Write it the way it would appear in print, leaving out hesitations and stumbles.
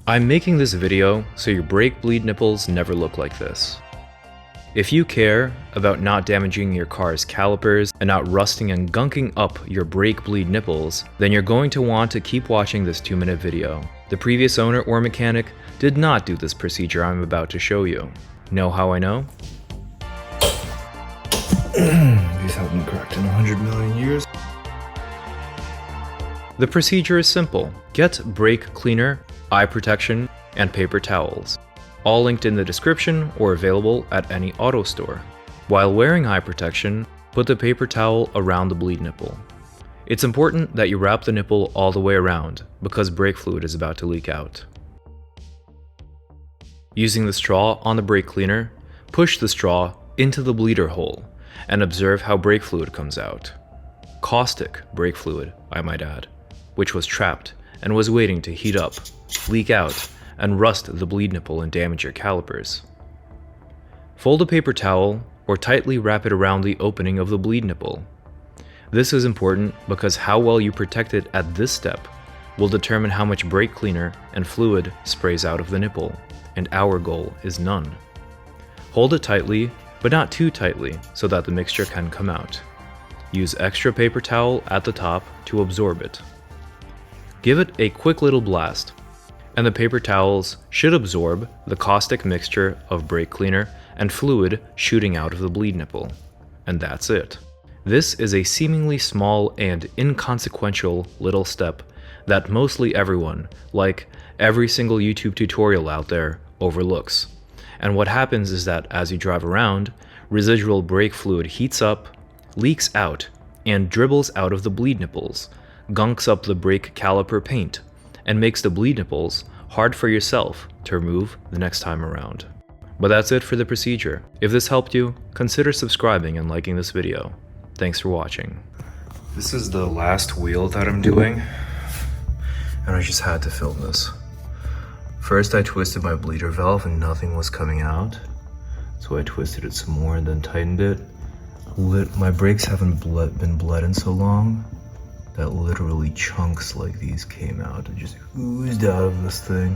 I'm making this video so your brake bleed nipples never look like this. If you care about not damaging your car's calipers and not rusting and gunking up your brake bleed nipples, then you're going to want to keep watching this 2-minute video. The previous owner or mechanic did not do this procedure I'm about to show you. Know how I know? These haven't been cracked in 100 million years. The procedure is simple. Get brake cleaner, eye protection, and paper towels. All linked in the description or available at any auto store. While wearing eye protection, put the paper towel around the bleed nipple. It's important that you wrap the nipple all the way around because brake fluid is about to leak out. Using the straw on the brake cleaner, push the straw into the bleeder hole and observe how brake fluid comes out. Caustic brake fluid, I might add, which was trapped and was waiting to heat up, leak out, and rust the bleed nipple and damage your calipers. Fold a paper towel or tightly wrap it around the opening of the bleed nipple. This is important because how well you protect it at this step will determine how much brake cleaner and fluid sprays out of the nipple, and our goal is none. Hold it tightly, but not too tightly so that the mixture can come out. Use extra paper towel at the top to absorb it. Give it a quick little blast, and the paper towels should absorb the caustic mixture of brake cleaner and fluid shooting out of the bleed nipple. And that's it. This is a seemingly small and inconsequential little step that mostly everyone, like every single YouTube tutorial out there, overlooks. And what happens is that as you drive around, residual brake fluid heats up, leaks out, and dribbles out of the bleed nipples, gunks up the brake caliper paint, and makes the bleed nipples hard for yourself to remove the next time around. But that's it for the procedure. If this helped you, consider subscribing and liking this video. Thanks for watching. This is the last wheel that I'm doing, and I just had to film this. First I twisted my bleeder valve and nothing was coming out, so I twisted it some more and then tightened it. My brakes haven't been bled in so long that literally chunks like these came out and just oozed out of this thing.